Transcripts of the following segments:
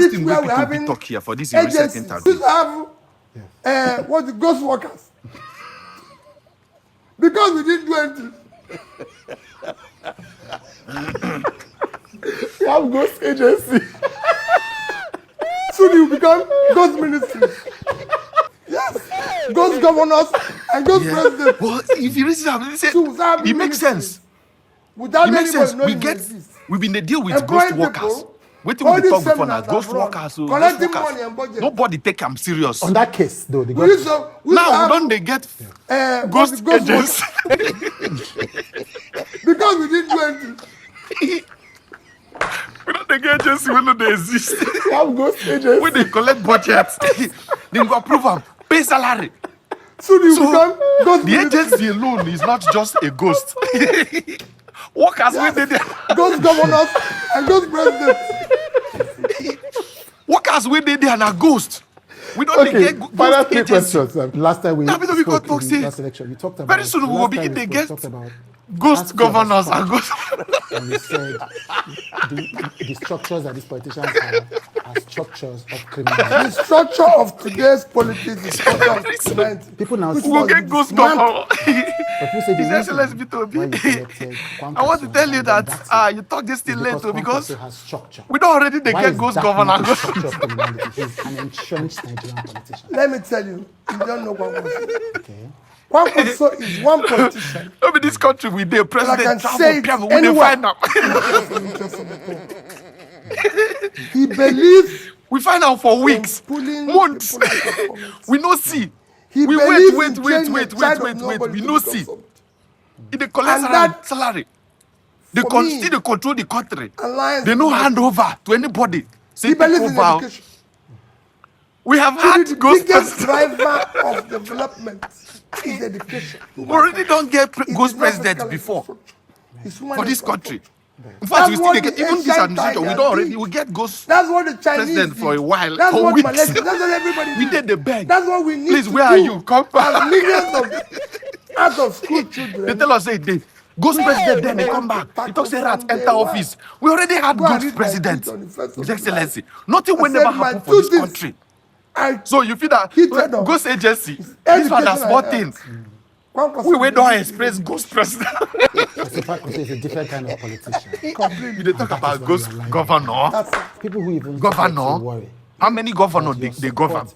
which thing where we we're people be having talk here for this recent agencies. interview. We have what the ghost workers. Because we didn't do anything. We have ghost agency. Soon you become ghost ministry. Yes. Ghost governors and ghost presidents. Well, if you listen, it makes sense. Without It makes anybody sense. knowing We've been the deal with employing ghost workers. people, Wait till we holding talk before now. seminars Ghost abroad, workers, so ghost collecting workers. money and budget. Nobody take them serious. On that case, though, they got now don't they get ghost agents? Because we didn't do anything. We don't they get agency when they exist. We have ghost agents. When they collect budgets, they go approve them, pay salary. Soon you become ghost the agency alone is not just a ghost. Workers when they ghost governors and ghost presidents. Workers when they are a ghost. We don't get ghost final three agency. questions. Last time we spoke in last election, we talked about very soon we will begin to get about ghost governors and ghost. And we said the structures that these politicians have are structures of criminality. The structure of today's politics is structure of criminality. People now We will get ghost governor. But people say His Excellency Petwr Obi. I want to tell you that you talk this thing later because we don't already they get ghost governor. He's an entrenched Nigerian politician. Let me tell you, you don't know what was it. Okay. One person is one politician. Over this country, we the president travel, we find out. He believes we find out for weeks, months. We no see. He we wait. We no see. In the collect salary, they still they control the country. They no hand over to anybody. He believes in education. We have had the ghost biggest driver of development is education. We already don't get ghost presidents before for this country. In fact, we still get even this administration. We don't already we get ghost president for a while. That's for what weeks. Malaysia. That's what everybody. We did the beg. That's what we need. Please, to where do. are you? Come back. As millions of out of school children. They tell us say they ghost president then they come back. He talks say rat enter office. We already had ghost president. His Excellency. Nothing will never happen for this country. So you feel that ghost agency, this one a small thing. We don't express ghost president. It's a different kind of politician. They talk about ghost governor. People who even governor. How many governors they govern?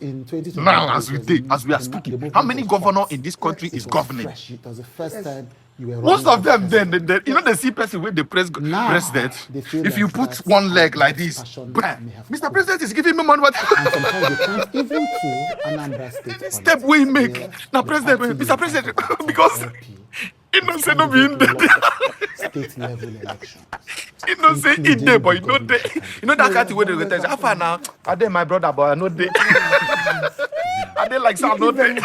Now, as we are speaking, how many governors in this country is governing? It was the first time most of them, then you know, the see person with the president. If you put one leg like this, Mr. President is giving me money. What? Even to Anambra State. Step we make now, President, Mr. President, because he don't say no be in there. State level elections. He don't say in there, but you know there. You know that kind of way they tell you. How far now? Are they my brother, but I know they. Are they like some not there?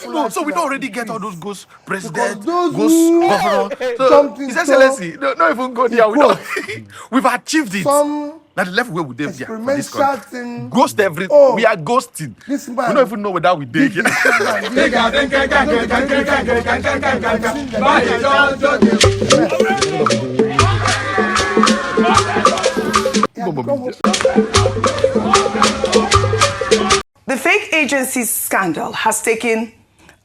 No, so we don't already get all those ghost presidents, ghost governors. So His Excellency, don't even go there. We've achieved it. Now the level where we did here for this country. Ghost everything. Oh, we are ghosting. We don't even know whether we did here. The fake agencies scandal has taken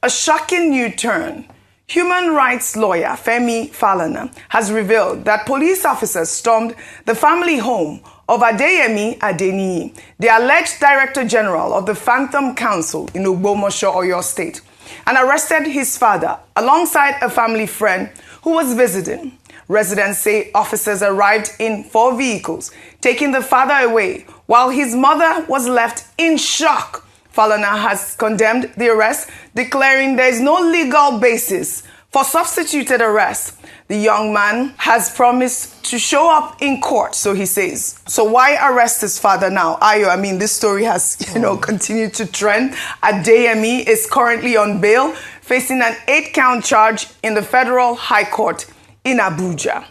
a shocking new turn. Human rights lawyer Femi Falana has revealed that police officers stormed the family home of Adeyemi Adeniyi, the alleged Director General of the Phantom Council in Ogbomoso, Oyo State, and arrested his father alongside a family friend who was visiting. Residents say officers arrived in 4 vehicles, taking the father away, while his mother was left in shock. Falana has condemned the arrest, declaring there is no legal basis for substituted arrest. The young man has promised to show up in court, so he says. So why arrest his father now? Ayo, I mean, this story has, continued to trend. Adeyemi is currently on bail, facing an 8-count charge in the Federal High Court in Abuja.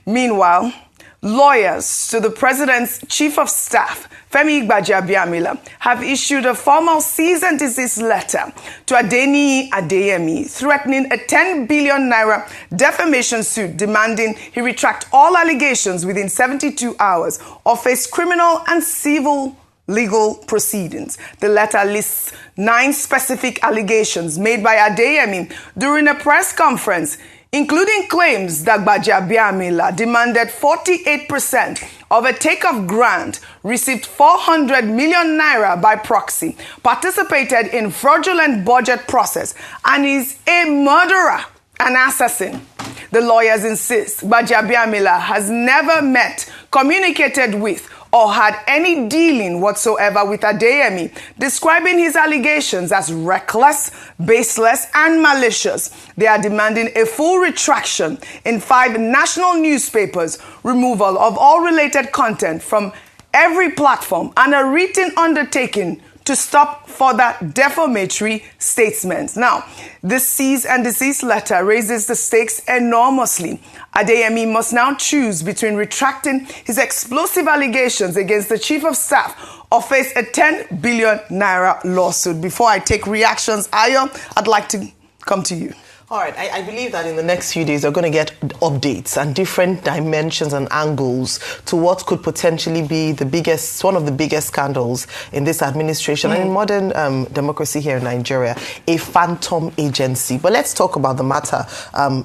Meanwhile, Lawyers to the president's chief of staff, Femi Gbajabiamila, have issued a formal cease and desist letter to Adeyemi, threatening a 10 billion naira defamation suit demanding he retract all allegations within 72 hours or face criminal and civil legal proceedings. The letter lists 9 specific allegations made by Adeyemi during a press conference, including claims that Gbajabiamila demanded 48% of a takeoff grant, received 400 million naira by proxy, participated in fraudulent budget process, and is a murderer, an assassin. The lawyers insist Gbajabiamila has never met, communicated with, or had any dealing whatsoever with Adeyemi, describing his allegations as reckless, baseless, and malicious. They are demanding a full retraction in 5 national newspapers, removal of all related content from every platform, and a written undertaking to stop further defamatory statements. Now, this cease and desist letter raises the stakes enormously. Adeyemi must now choose between retracting his explosive allegations against the chief of staff or face a 10 billion naira lawsuit. Before I take reactions, Ayo, I'd like to come to you. All right, I believe that in the next few days, we're going to get updates and different dimensions and angles to what could potentially be one of the biggest scandals in this administration and in modern democracy here in Nigeria, a phantom agency. But let's talk about the matter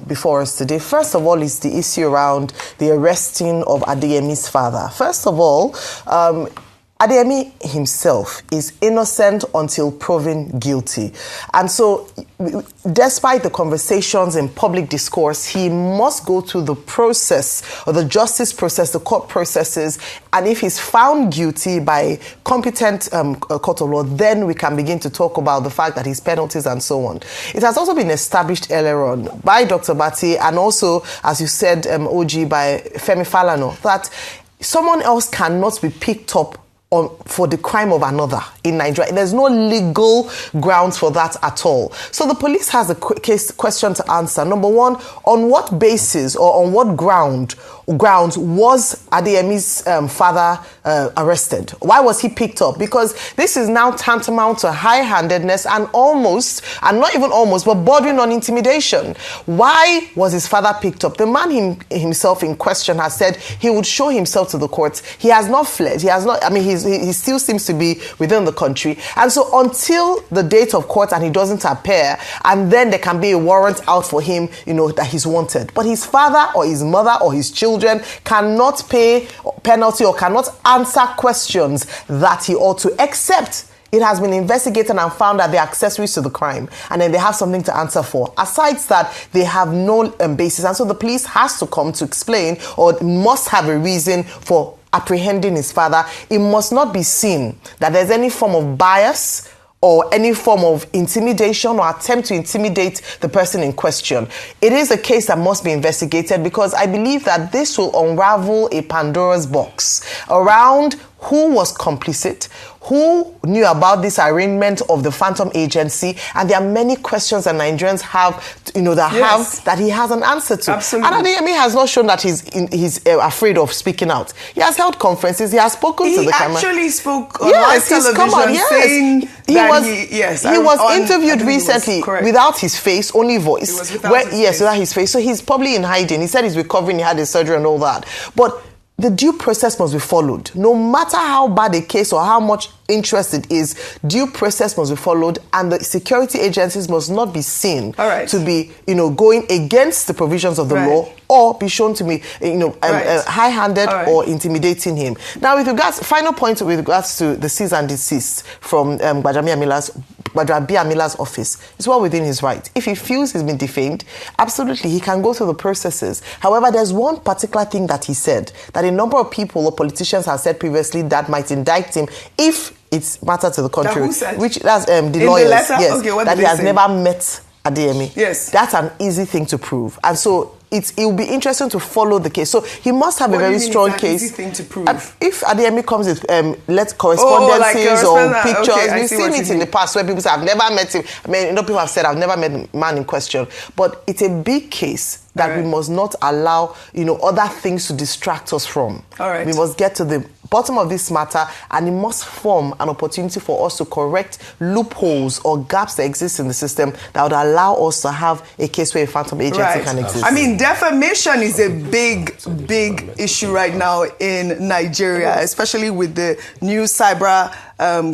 before us today. First of all is the issue around the arresting of Adeyemi's father. First of all, Adeyemi himself is innocent until proven guilty. And so, despite the conversations in public discourse, he must go through the process, or the justice process, the court processes, and if he's found guilty by competent court of law, then we can begin to talk about the fact that his penalties and so on. It has also been established earlier on by Dr. Bati and also, as you said, OG, by Femi Falana, that someone else cannot be picked up for the crime of another in Nigeria. There's no legal grounds for that at all. So the police has a question to answer. Number one, on what basis or on what grounds was Adeyemi's father arrested? Why was he picked up? Because this is now tantamount to high-handedness and not even almost, but bordering on intimidation. Why was his father picked up? The man himself in question has said he would show himself to the courts. He has not fled. He still seems to be within the country. And so until the date of court and he doesn't appear, and then there can be a warrant out for him, that he's wanted. But his father or his mother or his children cannot pay penalty or cannot answer questions that he ought to, except it has been investigated and found that they're accessories to the crime, and then they have something to answer for. Aside that, they have no basis. And so the police has to come to explain, or must have a reason for apprehending his father. It must not be seen that there's any form of bias or any form of intimidation or attempt to intimidate the person in question. It is a case that must be investigated, because I believe that this will unravel a Pandora's box around who was complicit, who knew about this arraignment of the phantom agency, and there are many questions that Nigerians have, that he has an answer to. Absolutely. And Adeyemi has not shown that he's afraid of speaking out. He has held conferences. He has spoken to the camera. He actually spook on live television, saying he was interviewed recently without his face, only voice. It was without his face. So he's probably in hiding. He said he's recovering. He had his surgery and all that. But the due process must be followed. No matter how bad a case or how much interest it is, due process must be followed, and the security agencies must not be seen to be, going against the provisions of the law, or be shown to be, high-handed or intimidating him. Now, final point with regards to the cease and desist from Gbajabiamila's office, is well within his right. If he feels he's been defamed, absolutely, he can go through the processes. However, there's one particular thing that he said, that a number of people or politicians have said previously that might indict him if it's matter to the contrary. Which that's the lawyers. The yes, okay, that he has never met Adeyemi. Yes. That's an easy thing to prove. And so it will be interesting to follow the case. So he must have a very strong case. Easy thing to prove? If Adeyemi comes with correspondences or pictures, okay, we've seen it in the past where people say, I've never met him. I mean, people have said, I've never met the man in question. But it's a big case that we must not allow, other things to distract us from. All right. We must get to the bottom of this matter, and it must form an opportunity for us to correct loopholes or gaps that exist in the system that would allow us to have a case where a phantom agency can exist. I mean, defamation is a big issue right now in Nigeria, especially with the new cyber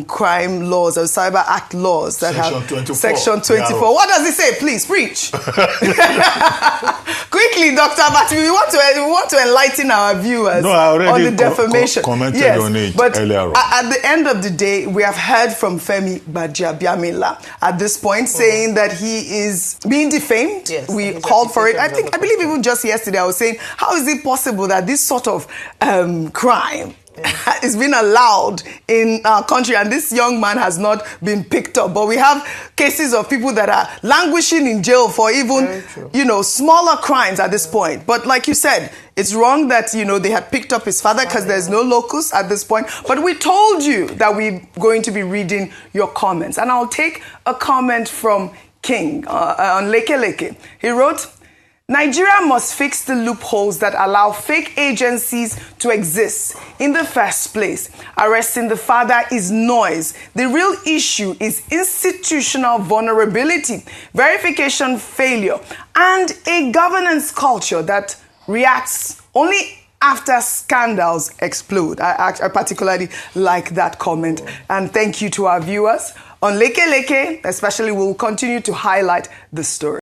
crime laws or cyber act laws that Section 24. Yeah. What does it say? Please preach. Quickly, Dr. Abati, we want to enlighten our viewers on the defamation. Commented on it but earlier on. At the end of the day, we have heard from Femi Gbajabiamila at this point saying that he is being defamed. Yes, we called for it. I believe even just yesterday I was saying, how is it possible that this sort of crime is being allowed in our country, and this young man has not been picked up? But we have cases of people that are languishing in jail for even, smaller crimes at this point. But like you said, it's wrong that, they had picked up his father because there's no locus at this point. But we told you that we're going to be reading your comments. And I'll take a comment from King on Leke Leke. He wrote, Nigeria must fix the loopholes that allow fake agencies to exist in the first place. Arresting the father is noise. The real issue is institutional vulnerability, verification failure, and a governance culture that reacts only after scandals explode. I particularly like that comment. And thank you to our viewers. On Leke Leke, especially, we'll continue to highlight the story.